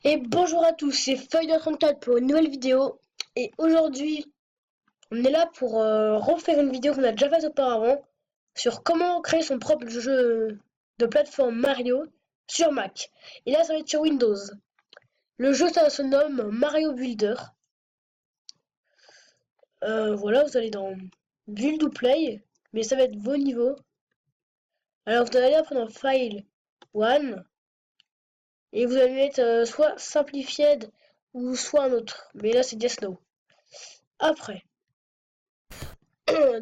Et bonjour à tous, c'est Feuille34 pour une nouvelle vidéo. Et aujourd'hui, on est là pour refaire une vidéo qu'on a déjà faite auparavant sur comment créer son propre jeu de plateforme Mario sur Mac. Et là, ça va être sur Windows. Le jeu, ça se nomme Mario Builder. Voilà, vous allez dans Build ou Play, mais ça va être vos niveaux. Alors, vous allez après dans File 1, et vous allez mettre soit Simplified ou soit un autre. Mais là, c'est Death Snow. Après.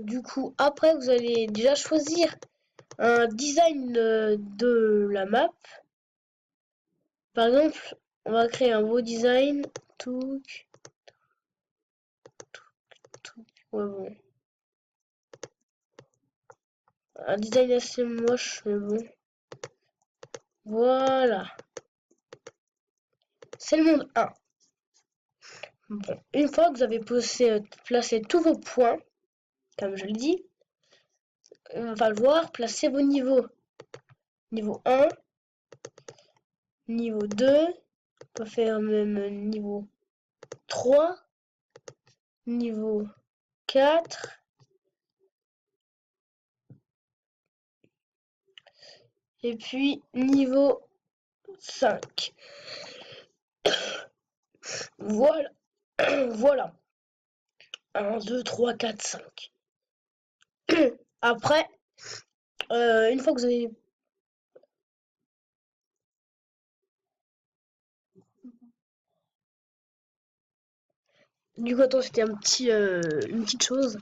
Du coup, après, vous allez déjà choisir un design de la map. Par exemple, on va créer un beau design. Tout, ouais, bon. Un design assez moche, mais bon. Voilà. C'est le monde 1. Bon, une fois que vous avez placé tous vos points, comme je le dis, on va le voir, placer vos niveaux. Niveau 1, niveau 2, on peut faire même niveau 3, niveau 4, et puis niveau 5. Voilà. Voilà. 1, 2, 3, 4, 5. Après, une fois que vous avez... Du coup, attends, c'était une petite chose.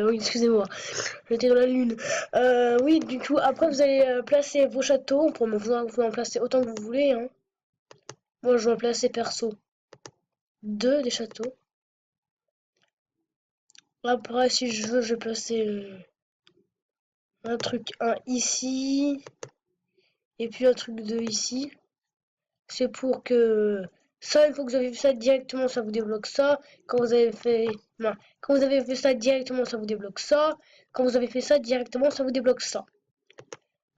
Oui, excusez-moi. J'étais dans la lune. Oui, du coup, après, vous allez placer vos châteaux. On peut vous en placer autant que vous voulez, hein. Moi, je vais en placer perso 2 des châteaux. Après, si je veux, je vais placer un truc 1 ici. Et puis un truc 2 ici. C'est pour que ça, une fois que vous avez fait ça directement, ça vous débloque ça. Quand vous avez fait, non, quand vous avez fait ça directement, ça vous débloque ça. Quand vous avez fait ça directement, ça vous débloque ça.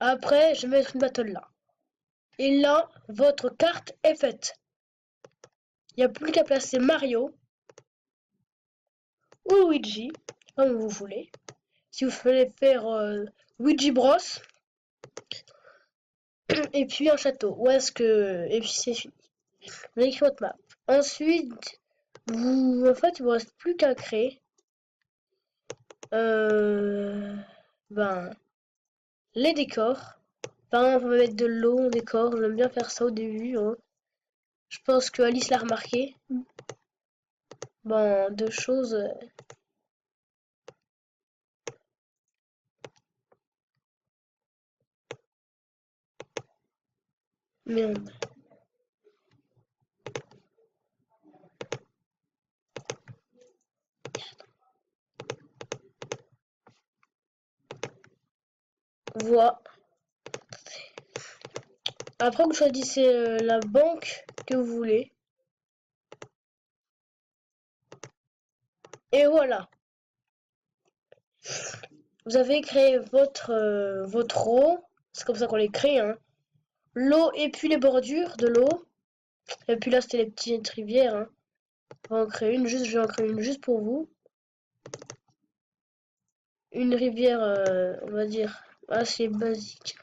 Après, je vais mettre une battle là. Et là, votre carte est faite. Il n'y a plus qu'à placer Mario ou Luigi, comme vous voulez. Si vous voulez faire Luigi Bros, et puis un château. Ou est-ce que... Et puis c'est fini. Vous avez écrit votre map. Ensuite, en fait, il vous reste plus qu'à créer ben, les décors. Par exemple, on va mettre de l'eau en décor. J'aime bien faire ça au début, hein. Je pense que Alice l'a remarqué. Bon, deux choses. Merde. Voilà. Après, vous choisissez la banque que vous voulez. Et voilà. Vous avez créé votre eau. C'est comme ça qu'on les crée, hein. L'eau et puis les bordures de l'eau. Et puis là, c'était les petites rivières, hein. On va en créer une juste, je vais en créer une juste pour vous. Une rivière, on va dire, assez basique.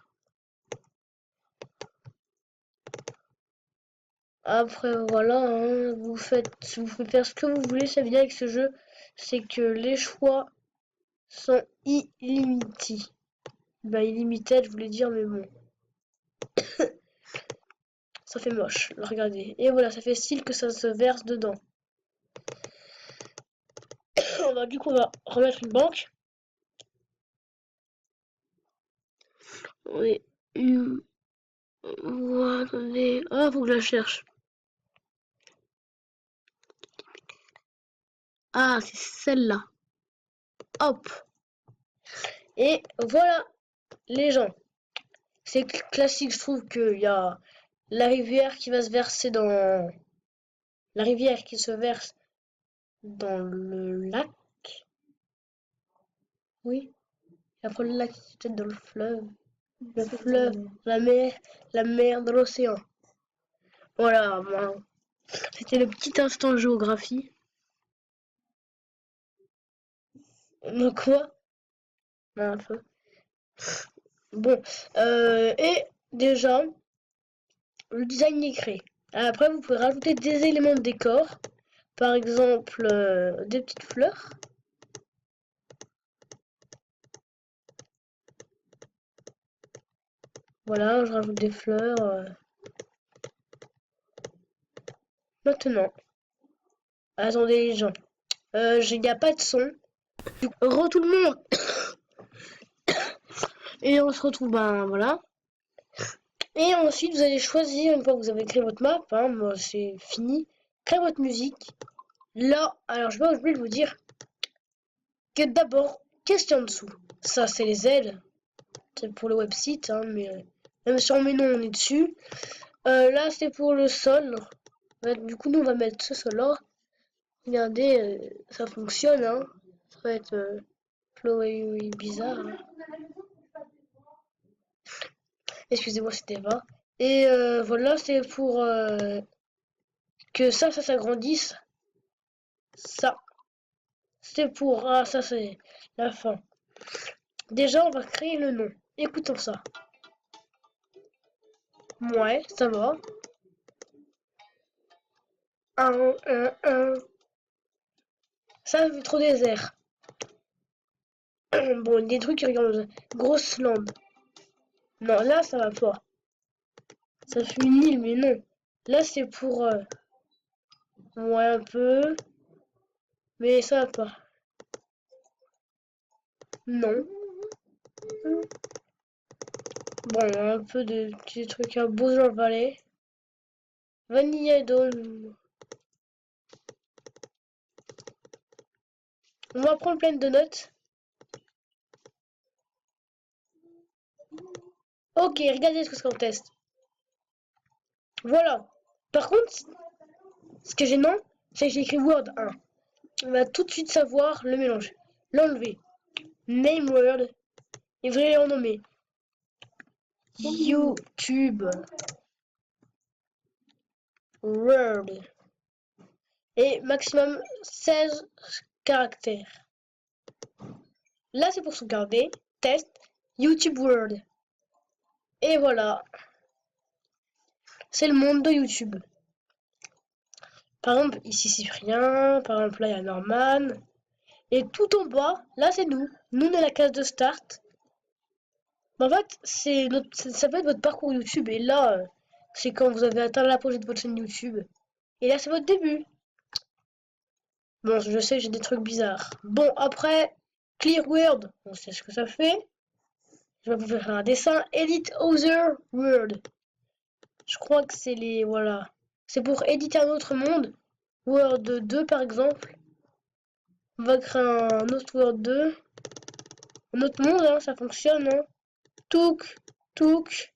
Après, voilà, hein, vous pouvez faire ce que vous voulez. Ça vient avec ce jeu, c'est que les choix sont illimités. Bah, illimité, je voulais dire, mais bon. Ça fait moche, regardez. Et voilà, ça fait style que ça se verse dedans. Du coup, on va remettre une banque. Oui. Voilà, attendez. Ah, faut que je la cherche. Ah, c'est celle-là. Hop. Et voilà, les gens. C'est classique, je trouve qu'il y a la rivière qui va se verser dans... La rivière qui se verse dans le lac. Oui. Et après le lac, c'est peut-être dans le fleuve. Le fleuve, la mer dans l'océan. Voilà, bon. C'était le petit instant géographie. Donc quoi? Un peu. Bon, et déjà, le design est créé. Après, vous pouvez rajouter des éléments de décor. Par exemple, des petites fleurs. Voilà, je rajoute des fleurs. Maintenant, attendez les gens. Il n'y a pas de son. Re tout le monde. Et on se retrouve, ben voilà. Et ensuite, vous allez choisir, une fois que vous avez créé votre map, hein, moi c'est fini, créez votre musique. Là, alors je vais oublier de vous dire que d'abord, qu'est-ce qu'il y a en dessous? Ça, c'est les ailes. C'est pour le website, hein, mais même si on met non, on est dessus. Là, c'est pour le sol. Du coup, nous, on va mettre ce sol-là. Regardez, ça fonctionne, hein. Ça va être flowy bizarre. Hein. Excusez-moi, c'était bas. Et voilà, c'est pour que ça s'agrandisse. Ça, c'est pour... Ah, ça, c'est la fin. Déjà, on va créer le nom. Écoutons ça. Ouais, ça va. Un. Ça fait trop désert. Bon, des trucs qui regardent. Grosse lampe. Non, là, ça va pas. Ça fait une île, mais non. Là, c'est pour... ouais, un peu. Mais ça va pas. Non. Bon, un peu de petits trucs à beau dans le Valais. Vanilla Dawn. On va prendre plein de notes. Ok, regardez ce qu'on teste. Voilà. Par contre, ce qui est gênant, c'est que j'ai écrit Word 1. On va tout de suite savoir le mélange. L'enlever. Name word. Et vrai en nommer. YouTube. Word. Et maximum 16 caractères. Là, c'est pour sauvegarder. Test. YouTube Word. Et voilà. C'est le monde de YouTube. Par exemple, ici, c'est rien. Par exemple, là, il y a Norman. Et tout en bas, là, c'est nous. Nous, on est la case de start. En fait, ça peut être votre parcours YouTube. Et là, c'est quand vous avez atteint l'apogée de votre chaîne YouTube. Et là, c'est votre début. Bon, je sais, j'ai des trucs bizarres. Bon, après, Clear Word, on sait ce que ça fait. Je vais vous faire un dessin. Edit Other Word. Je crois que c'est les... Voilà. C'est pour éditer un autre monde. Word 2, par exemple. On va créer un autre Word 2. Un autre monde, hein, ça fonctionne. Hein. Touk, touk,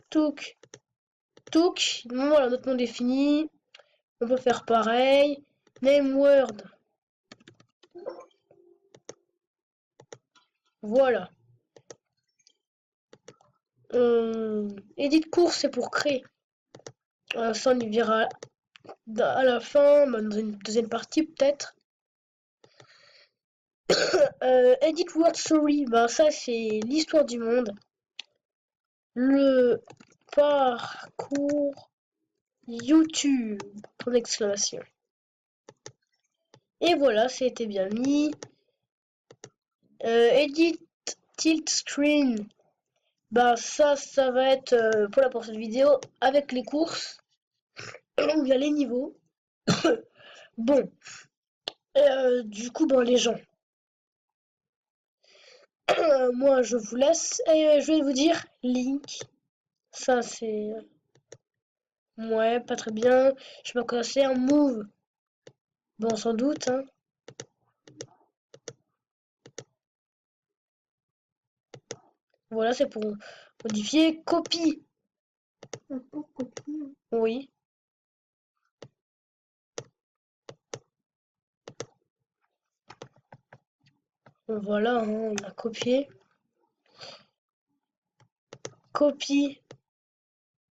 touk, touk. Bon, voilà, notre monde est fini. On peut faire pareil. Name Word. Voilà. Edit course, c'est pour créer. Ça, on y verra à la fin, dans une deuxième partie peut-être. Edit Word Story, bah ça c'est l'histoire du monde. Le parcours YouTube, pour l'exclamation. Et voilà, c'était bien mis. Edit Tilt Screen, bah ça va être pour la prochaine vidéo avec les courses. Où il y a les niveaux. Bon, du coup, bon les gens. Moi je vous laisse et je vais vous dire Link. Ça c'est... Ouais, pas très bien. Je sais pas quoi c'est, un move. Bon, sans doute, hein. Voilà, c'est pour modifier. Copie. Oui. Bon, voilà, hein, on a copié. Copie.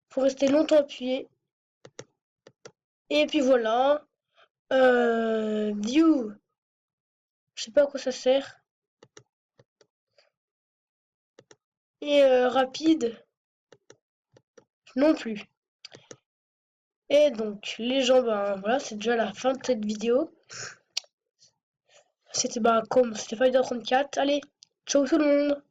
Faut rester longtemps appuyé. Et puis voilà. View. Je sais pas à quoi ça sert. Et rapide. Non plus. Et donc, les gens, ben voilà, c'est déjà la fin de cette vidéo. C'était comme c'était Fighter 34. Allez, ciao tout le monde!